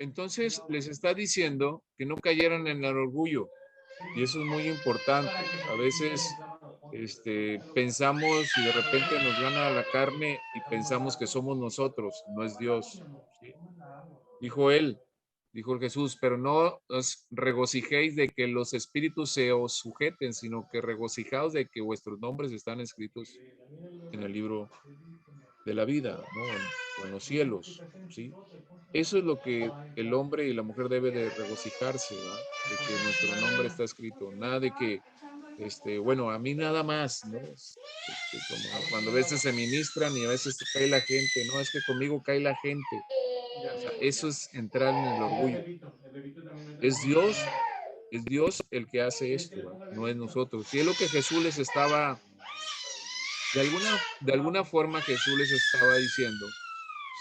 Entonces les está diciendo que no cayeran en el orgullo. Y eso es muy importante. A veces pensamos y de repente nos gana la carne y pensamos que somos nosotros, no es Dios. ¿Sí? Dijo él, dijo Jesús, pero no os regocijéis de que los espíritus se os sujeten, sino que regocijaos de que vuestros nombres están escritos en el libro de la vida, ¿no? En los cielos, ¿sí? Eso es lo que el hombre y la mujer debe de regocijarse, ¿verdad? De que nuestro nombre está escrito, nada de que, bueno, a mí nada más, ¿no? Como cuando a veces se ministran y a veces cae la gente, no, es que conmigo cae la gente. O sea, eso es entrar en el orgullo. Es Dios el que hace esto, ¿verdad? No es nosotros. Y es lo que Jesús les estaba, de alguna forma Jesús les estaba diciendo,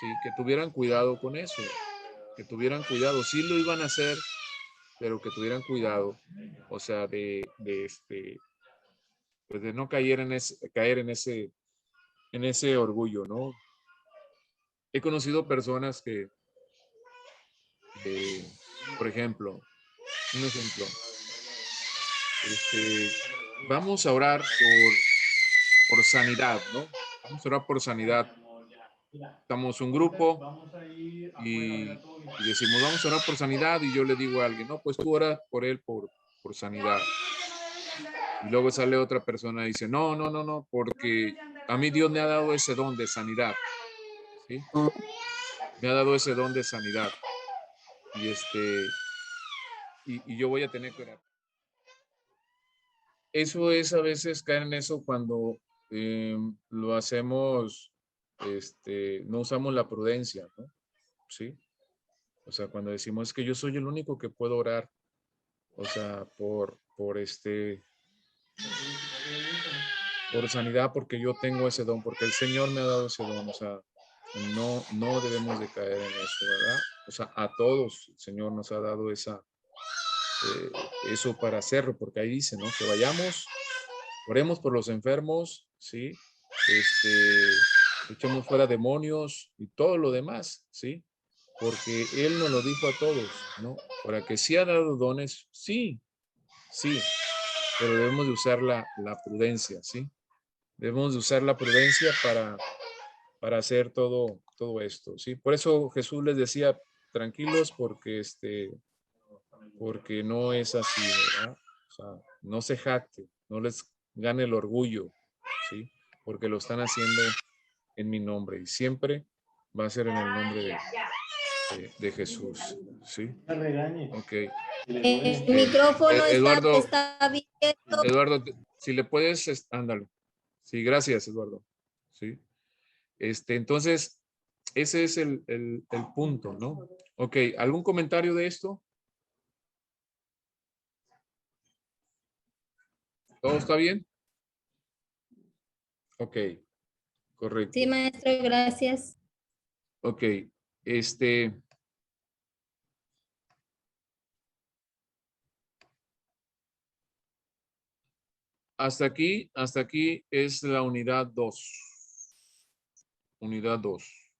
sí, que tuvieran cuidado con eso, que tuvieran cuidado, sí lo iban a hacer, pero que tuvieran cuidado, o sea, pues de no caer en ese orgullo, ¿no? He conocido personas que, por ejemplo, un ejemplo, vamos a orar por sanidad, ¿no? Vamos a orar por sanidad. Estamos un grupo y decimos, vamos a orar por sanidad, y yo le digo a alguien, no, pues tú oras por él por sanidad. Y luego sale otra persona y dice, no, porque a mí Dios me ha dado ese don de sanidad, ¿sí? Me ha dado ese don de sanidad. Y y yo voy a tener que orar. Eso es a veces caer en eso cuando lo hacemos, no usamos la prudencia, ¿no? ¿Sí? O sea, cuando decimos es que yo soy el único que puedo orar, o sea, por sanidad, porque yo tengo ese don, porque el Señor me ha dado ese don, o sea, no debemos de caer en eso, ¿verdad? O sea, a todos el Señor nos ha dado eso para hacerlo, porque ahí dice, ¿no? Que vayamos, oremos por los enfermos, ¿sí? Echemos fuera demonios y todo lo demás, ¿sí? Porque Él nos lo dijo a todos, ¿no? Para que sí ha dado dones, sí, pero debemos de usar la prudencia, ¿sí? Debemos de usar la prudencia para hacer todo esto, ¿sí? Por eso Jesús les decía, tranquilos, porque no es así, ¿verdad? O sea, no se jacte, no les gane el orgullo, ¿sí? Porque lo están haciendo en mi nombre y siempre va a ser en el nombre de Jesús, ¿sí? Ok. El micrófono Eduardo, está abierto. Eduardo, si le puedes, ándale. Sí, gracias, Eduardo. Sí. Entonces, ese es el punto, ¿no? Ok, ¿algún comentario de esto? ¿Todo está bien? Ok, correcto. Sí, maestro, gracias. Ok, hasta aquí es la unidad 2. Unidad 2.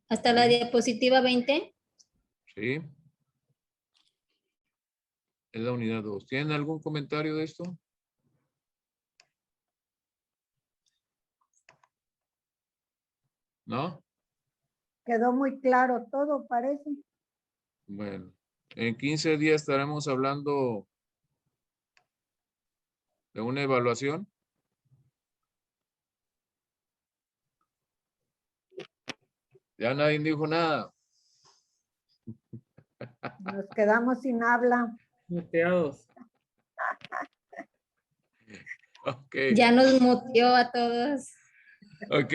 Hasta la diapositiva 20. Sí. Es la unidad 2. ¿Tienen algún comentario de esto? ¿No? Quedó muy claro todo, parece. Bueno, en 15 días estaremos hablando de una evaluación. Ya nadie dijo nada. Nos quedamos sin habla. Muteados. Ok. Ya nos muteó a todos. Ok.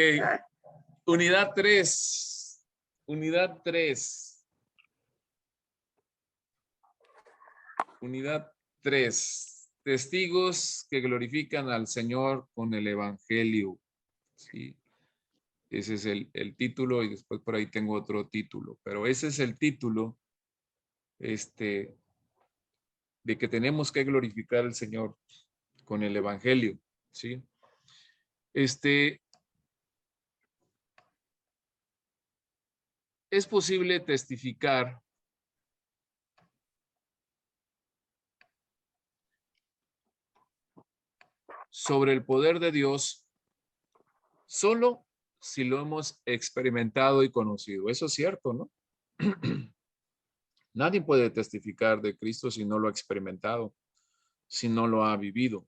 Unidad 3. Unidad 3. Unidad 3. Testigos que glorifican al Señor con el Evangelio. Sí. Ese es el título, y después por ahí tengo otro título, pero ese es el título, de que tenemos que glorificar al Señor con el Evangelio, ¿sí? es posible testificar sobre el poder de Dios solo si lo hemos experimentado y conocido. Eso es cierto, ¿no? Nadie puede testificar de Cristo si no lo ha experimentado, si no lo ha vivido,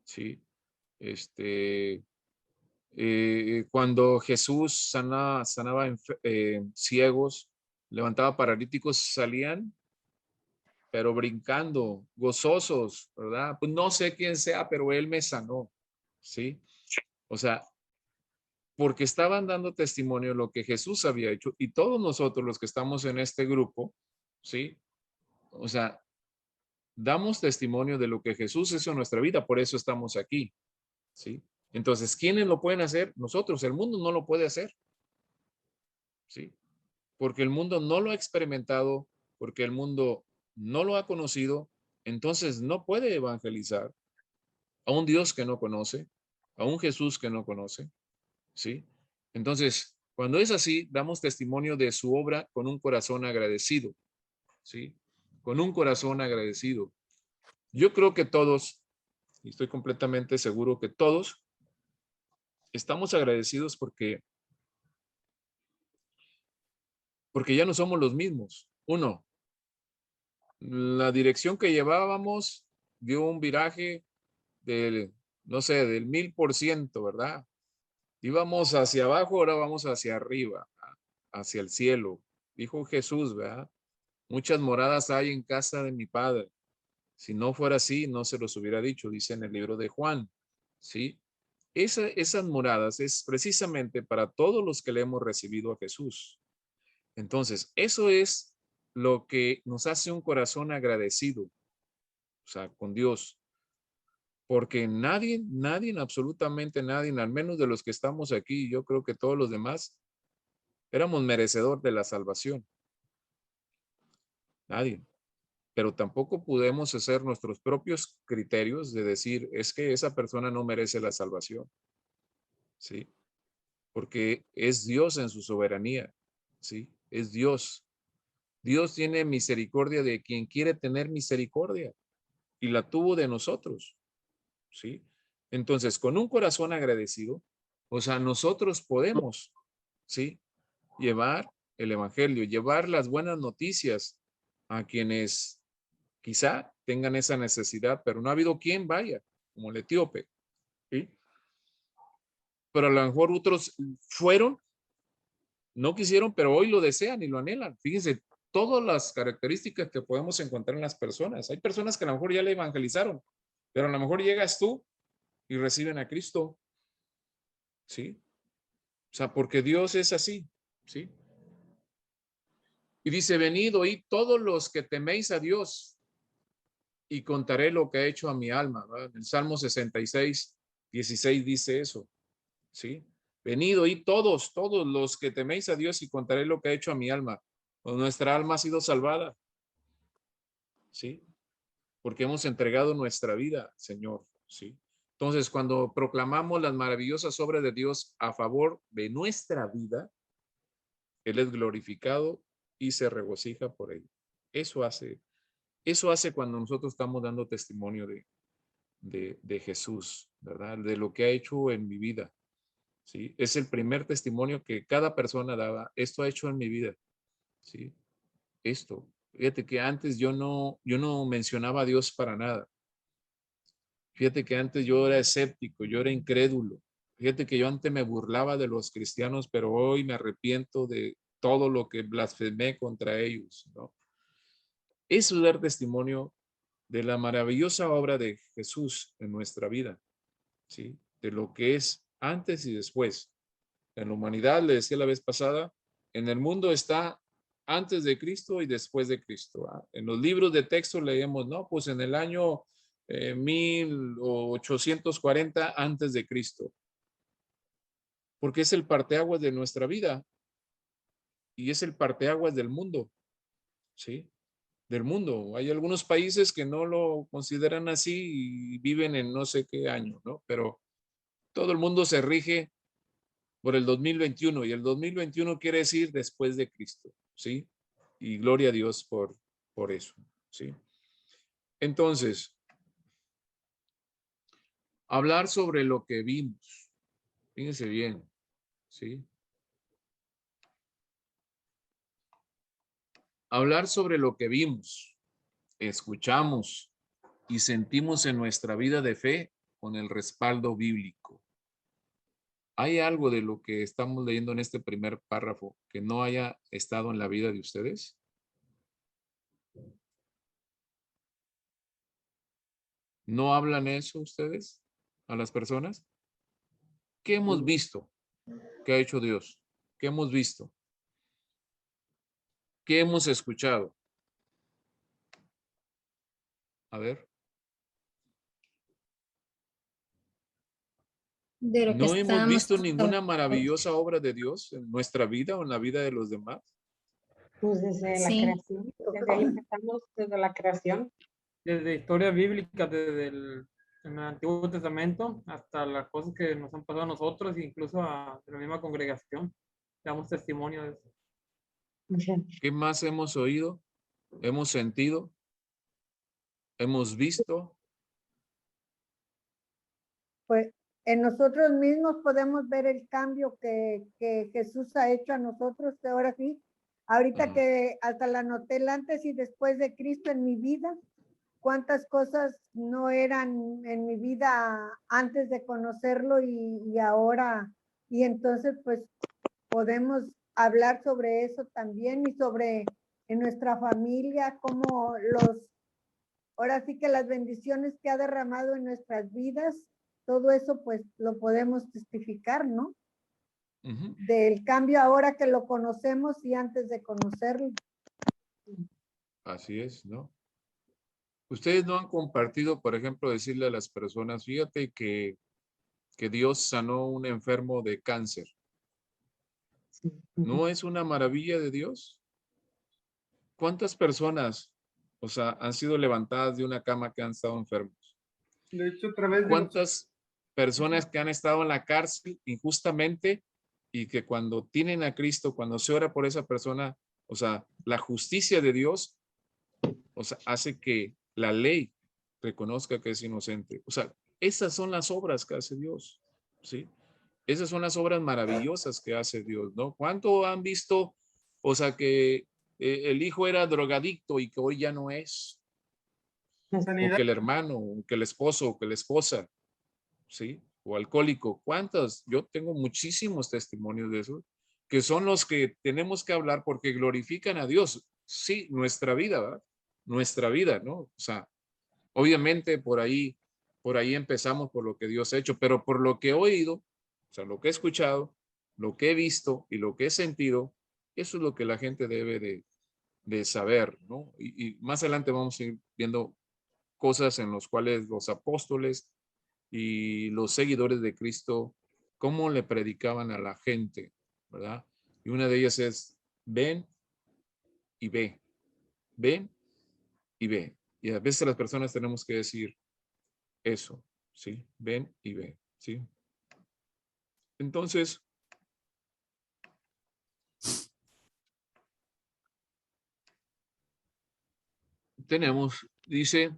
¿sí? Cuando Jesús sanaba ciegos, levantaba paralíticos, salían, pero brincando, gozosos, ¿verdad? Pues no sé quién sea, pero Él me sanó, ¿sí? O sea, porque estaban dando testimonio de lo que Jesús había hecho y todos nosotros los que estamos en este grupo, ¿sí? O sea, damos testimonio de lo que Jesús hizo en nuestra vida, por eso estamos aquí, ¿sí? Entonces, ¿quiénes lo pueden hacer? Nosotros, el mundo no lo puede hacer, ¿sí? Porque el mundo no lo ha experimentado, porque el mundo no lo ha conocido, entonces no puede evangelizar a un Dios que no conoce, a un Jesús que no conoce, ¿sí? Entonces, cuando es así, damos testimonio de su obra con un corazón agradecido, ¿sí? Con un corazón agradecido. Yo creo que todos, y estoy completamente seguro que todos, estamos agradecidos porque ya no somos los mismos. Uno, la dirección que llevábamos dio un viraje del, no sé, del 1000%, ¿verdad? Íbamos hacia abajo, ahora vamos hacia arriba, hacia el cielo. Dijo Jesús, ¿verdad? Muchas moradas hay en casa de mi Padre. Si no fuera así, no se los hubiera dicho, dice en el libro de Juan, ¿sí? Esas moradas es precisamente para todos los que le hemos recibido a Jesús. Entonces, eso es lo que nos hace un corazón agradecido, o sea, con Dios, porque nadie, absolutamente nadie, al menos de los que estamos aquí, yo creo que todos los demás, éramos merecedor de la salvación. Nadie. Pero tampoco podemos hacer nuestros propios criterios de decir, es que esa persona no merece la salvación, ¿sí? Porque es Dios en su soberanía, ¿sí? Es Dios. Dios tiene misericordia de quien quiere tener misericordia y la tuvo de nosotros, ¿sí? Entonces, con un corazón agradecido, o sea, nosotros podemos, ¿sí? Llevar el evangelio, llevar las buenas noticias a quienes quizá tengan esa necesidad, pero no ha habido quien vaya, como el etíope, ¿sí? Pero a lo mejor otros fueron, no quisieron, pero hoy lo desean y lo anhelan. Fíjense, todas las características que podemos encontrar en las personas. Hay personas que a lo mejor ya le evangelizaron, pero a lo mejor llegas tú y reciben a Cristo, ¿sí? O sea, porque Dios es así, ¿sí? Y dice, venid, oíd todos los que teméis a Dios y contaré lo que ha hecho a mi alma, ¿verdad? El Salmo 66, 16 dice eso, ¿sí? Venid, oíd todos los que teméis a Dios y contaré lo que ha hecho a mi alma. Pues nuestra alma ha sido salvada, ¿sí? Porque hemos entregado nuestra vida, Señor, ¿sí? Entonces, cuando proclamamos las maravillosas obras de Dios a favor de nuestra vida, Él es glorificado y se regocija por ello. Eso hace cuando nosotros estamos dando testimonio de Jesús, ¿verdad? De lo que ha hecho en mi vida, ¿sí? Es el primer testimonio que cada persona daba. Esto ha hecho en mi vida, ¿sí? Esto. Fíjate que antes yo no mencionaba a Dios para nada. Fíjate que antes yo era escéptico, yo era incrédulo. Fíjate que yo antes me burlaba de los cristianos, pero hoy me arrepiento de todo lo que blasfemé contra ellos, ¿no? Eso es dar testimonio de la maravillosa obra de Jesús en nuestra vida, ¿sí? De lo que es antes y después. En la humanidad, le decía la vez pasada, en el mundo está antes de Cristo y después de Cristo. ¿Ah? En los libros de texto leemos, no, pues en el año 1840 antes de Cristo, porque es el parteaguas de nuestra vida y es el parteaguas del mundo, ¿sí? Del mundo. Hay algunos países que no lo consideran así y viven en no sé qué año, ¿no? Pero todo el mundo se rige por el 2021, y el 2021 quiere decir después de Cristo, ¿sí? Y gloria a Dios por eso, ¿sí? Entonces, hablar sobre lo que vimos, fíjense bien, ¿sí? Hablar sobre lo que vimos, escuchamos y sentimos en nuestra vida de fe con el respaldo bíblico. ¿Hay algo de lo que estamos leyendo en este primer párrafo que no haya estado en la vida de ustedes? ¿No hablan eso ustedes a las personas? ¿Qué hemos visto que ha hecho Dios? ¿Qué hemos visto? ¿Qué hemos escuchado? A ver. De lo que ¿No hemos estábamos visto ninguna hablando. maravillosa obra de Dios en nuestra vida o en la vida de los demás? Pues desde la Sí. creación, desde ahí empezamos, desde la creación. Desde historia bíblica, desde en el Antiguo Testamento hasta las cosas que nos han pasado a nosotros, incluso a la misma congregación. Damos testimonio de eso. ¿Qué más hemos oído? ¿Hemos sentido? ¿Hemos visto? Pues en nosotros mismos podemos ver el cambio que Jesús ha hecho a nosotros. Ahora sí, ahorita que hasta la noté el antes y después de Cristo en mi vida, cuántas cosas no eran en mi vida antes de conocerlo y ahora. Y entonces pues podemos hablar sobre eso también y sobre en nuestra familia, como ahora sí que las bendiciones que ha derramado en nuestras vidas, todo eso pues lo podemos testificar, ¿no? Ujú. Del cambio ahora que lo conocemos y antes de conocerlo. Así es, ¿no? Ustedes no han compartido, por ejemplo, decirle a las personas, fíjate que Dios sanó un enfermo de cáncer. ¿No es una maravilla de Dios? ¿Cuántas personas, o sea, han sido levantadas de una cama que han estado enfermos? De hecho, a través de ¿Cuántas personas que han estado en la cárcel injustamente y que cuando tienen a Cristo, cuando se ora por esa persona, o sea, la justicia de Dios, o sea, hace que la ley reconozca que es inocente? O sea, esas son las obras que hace Dios, ¿sí? Esas son las obras maravillosas que hace Dios, ¿no? ¿Cuánto han visto, o sea, que el hijo era drogadicto y que hoy ya no es? O sanidad, que el hermano, o que el esposo, o que la esposa, ¿sí? O alcohólico. ¿Cuántas? Yo tengo muchísimos testimonios de eso, que son los que tenemos que hablar porque glorifican a Dios. Sí, nuestra vida, ¿verdad? Nuestra vida, ¿no? O sea, obviamente por ahí empezamos por lo que Dios ha hecho, pero por lo que he oído, o sea, lo que he escuchado, lo que he visto y lo que he sentido, eso es lo que la gente debe de saber, ¿no? Y más adelante vamos a ir viendo cosas en las cuales los apóstoles y los seguidores de Cristo, cómo le predicaban a la gente, ¿verdad? Y una de ellas es, ven y ve, ven y ve. Y a veces las personas tenemos que decir eso, ¿sí? Ven y ve, ¿sí? Entonces, dice,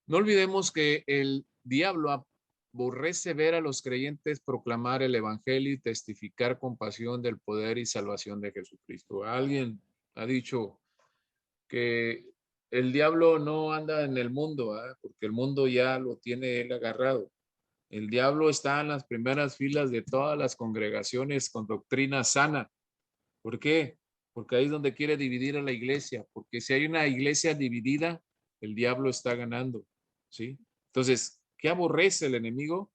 no olvidemos que el diablo aborrece ver a los creyentes proclamar el evangelio y testificar con pasión del poder y salvación de Jesucristo. Alguien ha dicho que el diablo no anda en el mundo, ¿eh? Porque el mundo ya lo tiene él agarrado. El diablo está en las primeras filas de todas las congregaciones con doctrina sana. ¿Por qué? Porque ahí es donde quiere dividir a la iglesia, porque si hay una iglesia dividida, el diablo está ganando, ¿sí? Entonces, ¿qué aborrece el enemigo?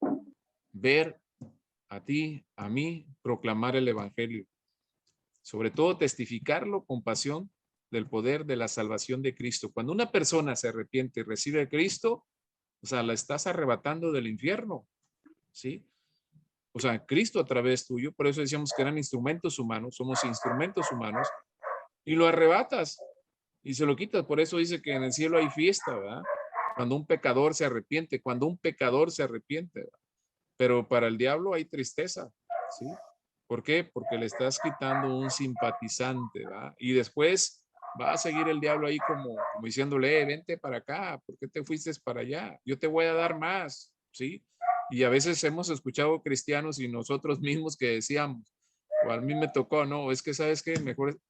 Ver a ti, a mí, proclamar el evangelio. Sobre todo testificarlo con pasión del poder de la salvación de Cristo. Cuando una persona se arrepiente y recibe a Cristo, o sea, la estás arrebatando del infierno, ¿sí? O sea, Cristo a través tuyo, por eso decíamos que eran instrumentos humanos, somos instrumentos humanos, y lo arrebatas y se lo quitas. Por eso dice que en el cielo hay fiesta, ¿verdad? Cuando un pecador se arrepiente, cuando un pecador se arrepiente, ¿verdad? Pero para el diablo hay tristeza, ¿sí? ¿Por qué? Porque le estás quitando un simpatizante, ¿va? Y después va a seguir el diablo ahí como diciéndole, vente para acá, ¿por qué te fuiste para allá? Yo te voy a dar más, ¿sí? Y a veces hemos escuchado cristianos y nosotros mismos que decíamos, o a mí me tocó, ¿no? Es que, ¿sabes qué?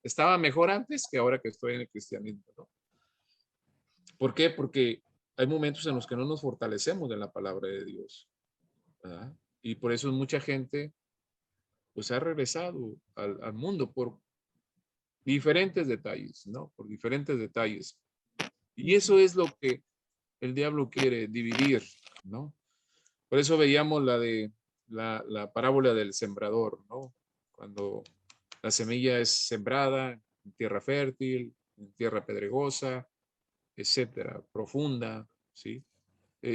Estaba mejor antes que ahora que estoy en el cristianismo, ¿no? ¿Por qué? Porque hay momentos en los que no nos fortalecemos en la palabra de Dios, ¿verdad? Y por eso mucha gente pues ha regresado al mundo por diferentes detalles, ¿no? Por diferentes detalles. Y eso es lo que el diablo quiere, dividir, ¿no? Por eso veíamos la parábola del sembrador, ¿no? Cuando la semilla es sembrada en tierra fértil, en tierra pedregosa, etcétera, profunda, ¿sí?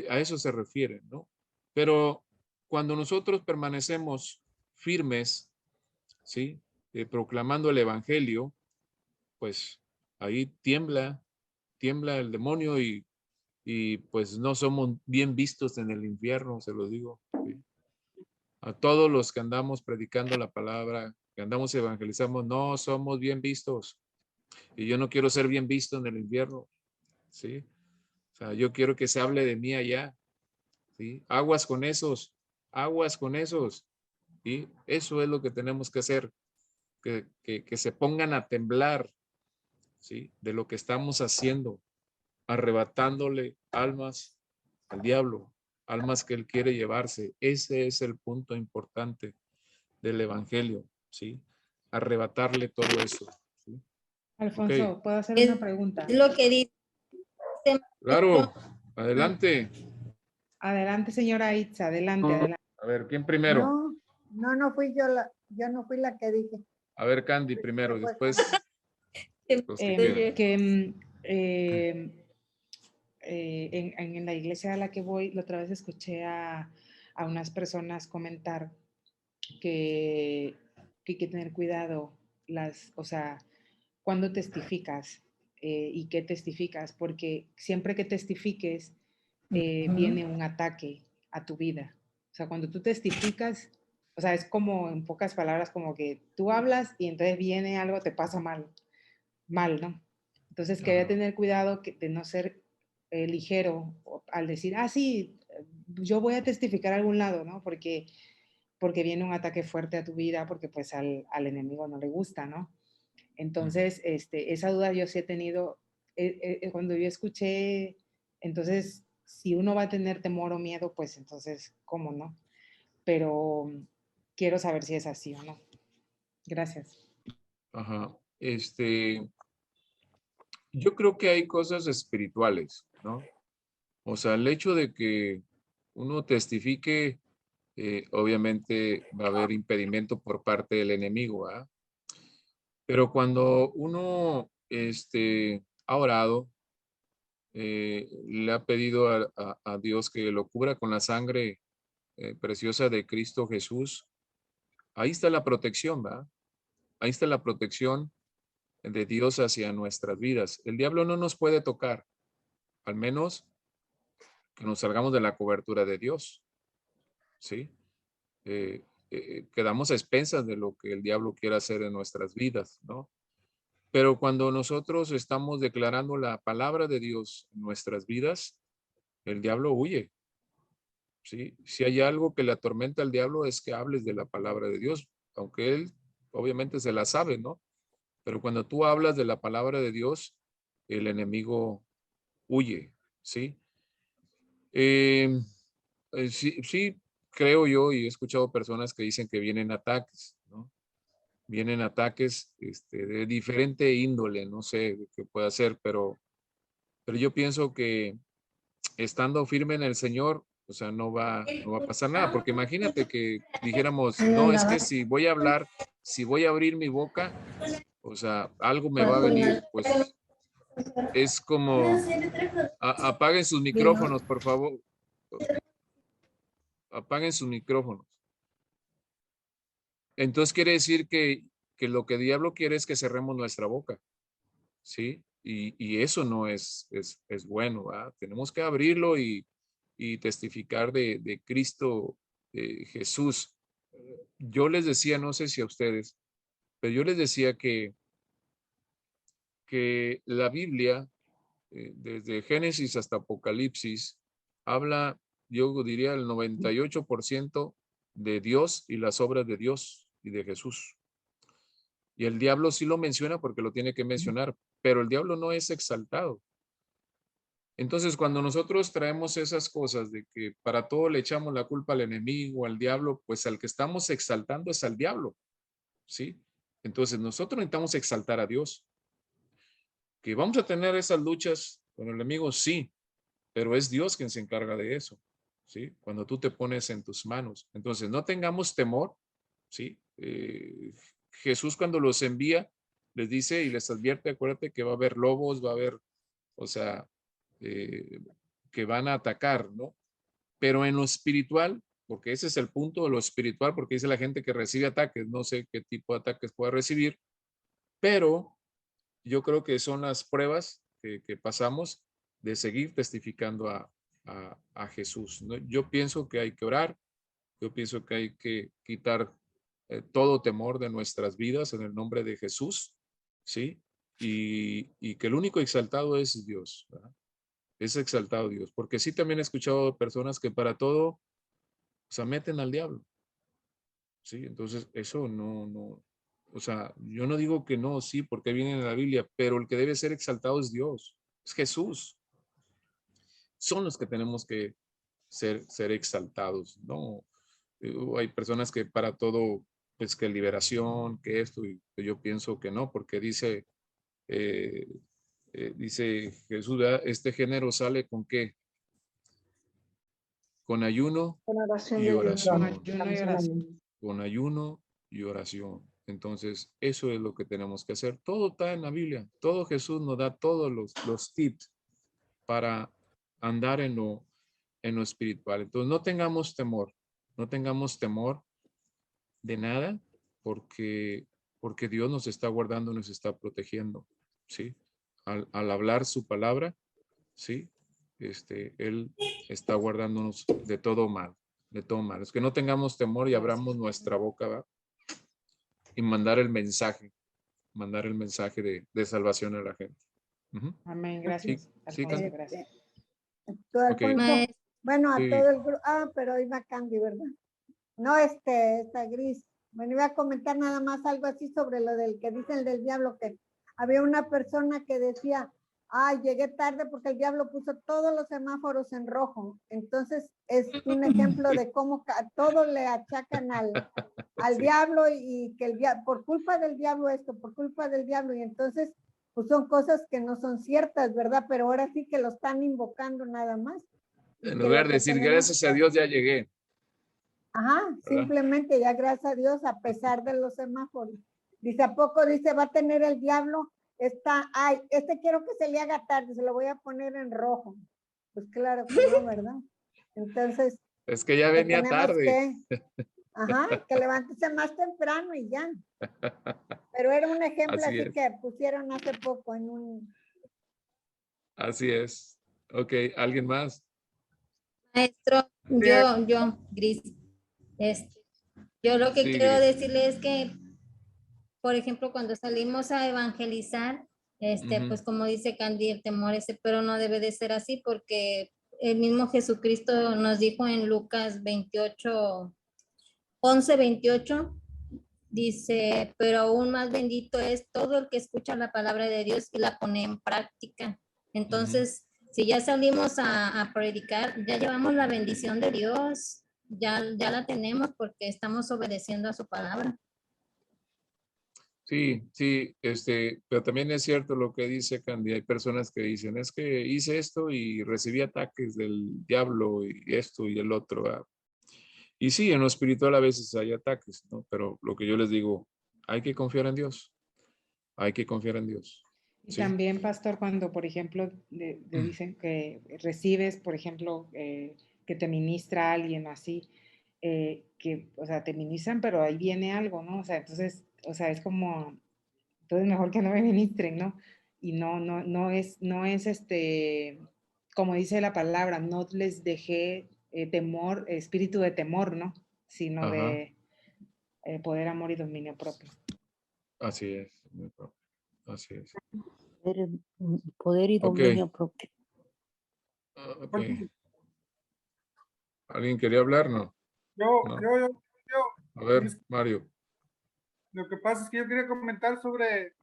A eso se refiere, ¿no? Pero cuando nosotros permanecemos firmes, ¿sí? Proclamando el evangelio, pues ahí tiembla el demonio y pues no somos bien vistos en el infierno, se lo digo. ¿Sí? A todos los que andamos predicando la palabra, que andamos evangelizando, no somos bien vistos. Y yo no quiero ser bien visto en el infierno, ¿sí? O sea, yo quiero que se hable de mí allá, ¿sí? Aguas con esos, ¿sí? Eso es lo que tenemos que hacer, que se pongan a temblar, ¿sí? De lo que estamos haciendo, arrebatándole almas al diablo, almas que él quiere llevarse. Ese es el punto importante del evangelio, ¿sí? Arrebatarle todo eso. ¿Sí? Alfonso, Ok, ¿puedo hacer Es una pregunta? lo que dice claro, adelante. Adelante, señora Itza, adelante, adelante. A ver, ¿quién primero? No fui yo no fui la que dije. A ver, Candy primero, Fue después los que quieran. Que en la iglesia a la que voy, la otra vez escuché a unas personas comentar que hay que tener cuidado, o sea, cuando testificas y qué testificas, porque siempre que testifiques viene un ataque a tu vida. O sea, cuando tú testificas, o sea, es como en pocas palabras, como que tú hablas y entonces viene algo, te pasa mal, ¿no? Entonces, quería tener cuidado de no ser ligero al decir, sí, yo voy a testificar a algún lado, ¿no? Porque viene un ataque fuerte a tu vida, porque pues al enemigo no le gusta, ¿no? Entonces, esa duda yo sí he tenido, cuando yo escuché, entonces, si uno va a tener temor o miedo, pues entonces, ¿cómo no? Pero quiero saber si es así o no. Gracias. Ajá. Yo creo que hay cosas espirituales, ¿no? O sea, el hecho de que uno testifique, obviamente va a haber impedimento por parte del enemigo, ¿ah? Pero cuando uno ha orado, le ha pedido a Dios que lo cubra con la sangre preciosa de Cristo Jesús, ahí está la protección, ¿va? Ahí está la protección de Dios hacia nuestras vidas. El diablo no nos puede tocar, al menos que nos salgamos de la cobertura de Dios, ¿sí? Quedamos a expensas de lo que el diablo quiere hacer en nuestras vidas, ¿no? Pero cuando nosotros estamos declarando la palabra de Dios en nuestras vidas, el diablo huye, ¿sí? Si hay algo que le atormenta al diablo es que hables de la palabra de Dios, aunque él obviamente se la sabe, ¿no? Pero cuando tú hablas de la palabra de Dios, el enemigo huye, ¿sí? Sí, creo yo y he escuchado personas que dicen que vienen ataques, ¿no? Vienen ataques de diferente índole, no sé qué puede ser, pero yo pienso que estando firme en el Señor, o sea, no va a pasar nada, porque imagínate que dijéramos, no, es que si voy a hablar, si voy a abrir mi boca, o sea, algo me va a venir, pues es como, apaguen sus micrófonos, por favor, apaguen sus micrófonos. Entonces quiere decir que lo que el diablo quiere es que cerremos nuestra boca, ¿sí? Y eso no es bueno, ¿verdad? Tenemos que abrirlo y testificar de Cristo Jesús, yo les decía, no sé si a ustedes, pero yo les decía que la Biblia, desde Génesis hasta Apocalipsis, habla, yo diría, el 98% de Dios y las obras de Dios y de Jesús. Y el diablo sí lo menciona porque lo tiene que mencionar, pero el diablo no es exaltado. Entonces, cuando nosotros traemos esas cosas de que para todo le echamos la culpa al enemigo, al diablo, pues al que estamos exaltando es al diablo, ¿sí? Entonces, nosotros necesitamos exaltar a Dios. Que vamos a tener esas luchas con el enemigo, sí, pero es Dios quien se encarga de eso, ¿sí? Cuando tú te pones en tus manos. Entonces, no tengamos temor, ¿sí? Jesús cuando los envía, les dice y les advierte, acuérdate que va a haber lobos, va a haber, o sea, que van a atacar, ¿no? Pero en lo espiritual, porque ese es el punto de lo espiritual, porque dice la gente que recibe ataques, no sé qué tipo de ataques pueda recibir, pero yo creo que son las pruebas que pasamos de seguir testificando a Jesús, ¿no? Yo pienso que hay que orar, yo pienso que hay que quitar todo temor de nuestras vidas en el nombre de Jesús, ¿sí? Y que el único exaltado es Dios, ¿verdad? Es exaltado Dios, porque sí también he escuchado personas que para todo, o sea, meten al diablo, ¿sí? Entonces, eso no, o sea, yo no digo que no, sí, porque viene en la Biblia, pero el que debe ser exaltado es Dios, es Jesús. Son los que tenemos que ser exaltados, ¿no? Hay personas que para todo, pues que liberación, que esto, y yo pienso que no, porque eh, dice Jesús, ¿verdad? Este género sale con qué? Con ayuno Con oración y y ayuno. Con oración. ayuno y oración. Con ayuno y oración. Entonces, eso es lo que tenemos que hacer. Todo está en la Biblia. Todo Jesús nos da todos los tips para andar en lo espiritual. Entonces, no tengamos temor. No tengamos temor de nada porque Dios nos está guardando, nos está protegiendo. ¿Sí? Al hablar su palabra, ¿sí? Él está guardándonos de todo mal, de todo mal. Es que no tengamos temor y abramos nuestra boca, ¿verdad? Y mandar el mensaje de salvación a la gente. Ujú. Amén, Sí, gracias. sí, Alfonso, Candy. gracias. Tú, Ok, Alfonso, Maestro, bueno, a sí. todo el grupo, pero iba Candy, ¿verdad? No, esta Gris. Bueno, iba a comentar nada más algo así sobre lo del que dicen del diablo, que había una persona que decía, ay, llegué tarde porque el diablo puso todos los semáforos en rojo. Entonces, es un ejemplo de cómo todo le achacan al Sí. diablo y que el diablo, por culpa del diablo esto, por culpa del diablo, y entonces, pues son cosas que no son ciertas, ¿verdad? Pero ahora sí que lo están invocando nada más. Y En que lugar lo de que decir tenemos gracias a Dios ya llegué, Ajá, ¿verdad? simplemente ya gracias a Dios, a pesar de los semáforos. Dice, ¿a poco dice va a tener el diablo? Está, ay, quiero que se le haga tarde, se lo voy a poner en rojo. Pues claro que no, ¿verdad? Entonces, Es que ya que venía tenemos tarde. que, que levántese más temprano y ya. Pero era un ejemplo Así así es, que pusieron hace poco en un, así es. Ok, ¿alguien más? maestro, Gris, este, yo lo que Sí, quiero Gris. decirle es que, por ejemplo, cuando salimos a evangelizar, Ujú. pues como dice Candy, el temor ese, pero no debe de ser así porque el mismo Jesucristo nos dijo en Lucas 28, 11:28, dice, pero aún más bendito es todo el que escucha la palabra de Dios y la pone en práctica. Entonces, si ya salimos a predicar, ya llevamos la bendición de Dios, ya la tenemos porque estamos obedeciendo a su palabra. Sí, sí, pero también es cierto lo que dice Candy. Hay personas que dicen, es que hice esto y recibí ataques del diablo y esto y el otro, ¿verdad? Y sí, en lo espiritual a veces hay ataques, ¿no? Pero lo que yo les digo, hay que confiar en Dios, hay que confiar en Dios, Y ¿sí? también, pastor, cuando, por ejemplo, le dicen que recibes, por ejemplo, que te ministra alguien o así, que, o sea, te ministran, pero ahí viene algo, ¿no? O sea, entonces, o sea, es como, entonces mejor que no me ministren, ¿no? Y no es como dice la palabra, no les dejé temor, espíritu de temor, ¿no? Sino Ajá. poder, amor y dominio propio. Así es. Así es. Poder y Ok. dominio propio. Ok. ¿Alguien quería hablar? No. Yo, No. A ver, Mario. lo que pasa es que yo quería comentar sobre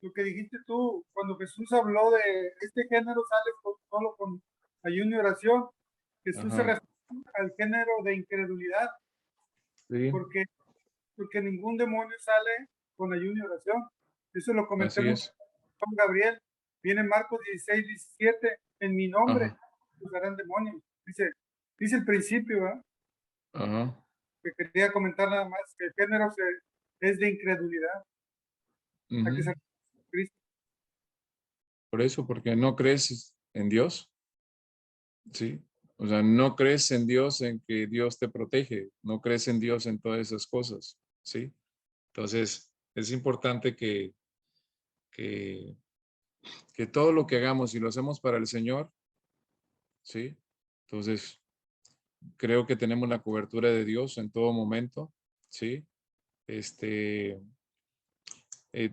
lo que dijiste tú, cuando Jesús habló de este género sale solo con ayuno y oración. Jesús se Ajá. refiere al género de incredulidad, Sí, porque ningún demonio sale con ayuno y oración. Eso lo comenté así mucho es. con Gabriel. Viene Marcos 16, 17, en mi nombre Ajá. usarán demonios. Dice el principio, ¿verdad? Ajá. Que quería comentar nada más, que el género es de incredulidad. A que Ujú. se Cristo. Por eso, porque no crees en Dios. Sí. O sea, no crees en Dios, en que Dios te protege. No crees en Dios en todas esas cosas. Sí. Entonces, es importante que, que todo lo que hagamos, si lo hacemos para el Señor, sí. Entonces, creo que tenemos la cobertura de Dios en todo momento. Sí.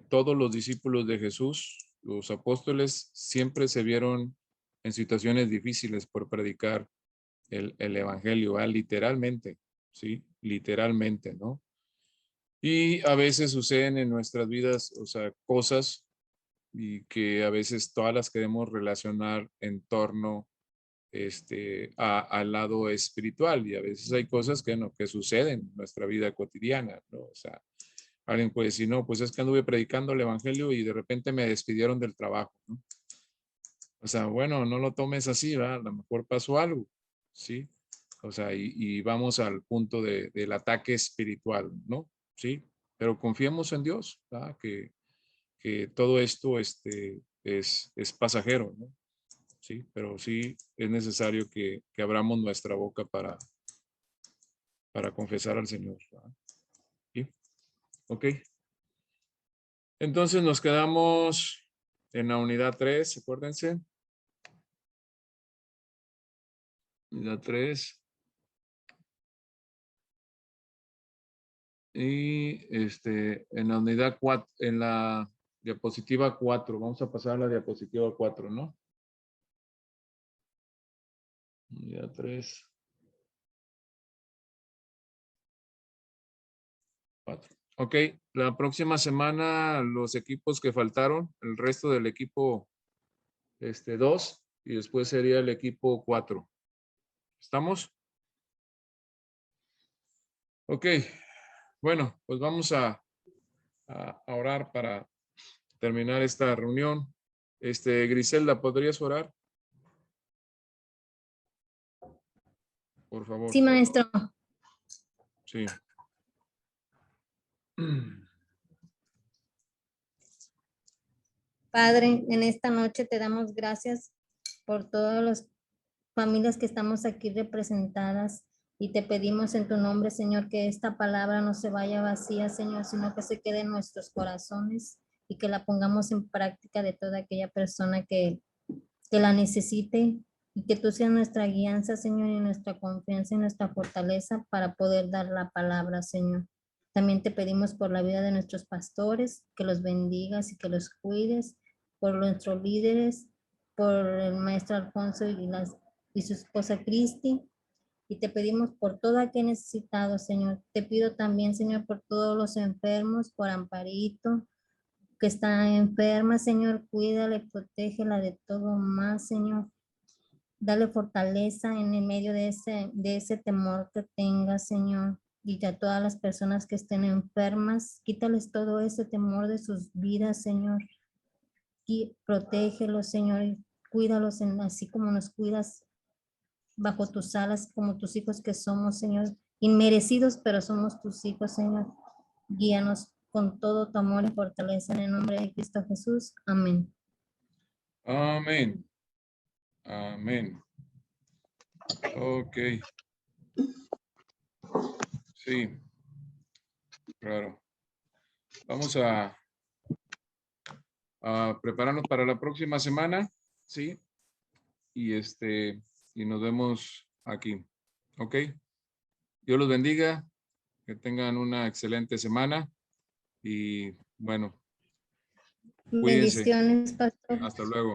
Todos los discípulos de Jesús, los apóstoles, siempre se vieron en situaciones difíciles por predicar el evangelio, literalmente, ¿sí? Literalmente, ¿no? Y a veces suceden en nuestras vidas, o sea, cosas y que a veces todas las queremos relacionar en torno al lado espiritual, y a veces hay cosas que no, que suceden en nuestra vida cotidiana, ¿no? O sea, alguien puede decir, no, pues es que anduve predicando el evangelio y de repente me despidieron del trabajo, ¿no? O sea, bueno, no lo tomes así, ¿verdad? A lo mejor pasó algo, ¿sí? O sea, y vamos al punto del ataque espiritual, ¿no? Sí, pero confiemos en Dios, ¿verdad? Que todo esto es pasajero, ¿no? Sí, pero sí es necesario que abramos nuestra boca para confesar al Señor, ¿verdad? ¿Sí? Ok. Entonces nos quedamos en la unidad 3, acuérdense. Unidad 3. Y en la unidad 4, en la diapositiva 4, vamos a pasar a la diapositiva 4, ¿no? Unidad 3. 4. Ok, la próxima semana los equipos que faltaron, el resto del equipo 2 y después sería el equipo 4. ¿Estamos? Ok, bueno, pues vamos a orar para terminar esta reunión. Griselda, ¿podrías orar? Por favor. Sí, maestro. Sí. Padre, en esta noche te damos gracias por todas las familias que estamos aquí representadas y te pedimos en tu nombre, Señor, que esta palabra no se vaya vacía, Señor, sino que se quede en nuestros corazones y que la pongamos en práctica de toda aquella persona que la necesite, y que tú seas nuestra guianza, Señor, y nuestra confianza y nuestra fortaleza para poder dar la palabra, Señor. También te pedimos por la vida de nuestros pastores, que los bendigas y que los cuides, por nuestros líderes, por el maestro Alfonso y su esposa Cristi, y te pedimos por todo aquel necesitado, Señor. Te pido también, Señor, por todos los enfermos, por Amparito, que está enferma, Señor, cuídale, protégela de todo más, Señor. Dale fortaleza en el medio de ese temor que tenga, Señor. Y a todas las personas que estén enfermas, quítales todo ese temor de sus vidas, Señor. Y protégelos, Señor, y cuídalos así como nos cuidas bajo tus alas, como tus hijos que somos, Señor. Inmerecidos, pero somos tus hijos, Señor. Guíanos con todo tu amor y fortaleza en el nombre de Cristo Jesús. Amén. Amén. Amén. Ok. Sí. Claro. Vamos a prepararnos para la próxima semana. Sí. Y y nos vemos aquí. Ok. Dios los bendiga. Que tengan una excelente semana y bueno, cuídense. Bendiciones, pastor. Hasta luego.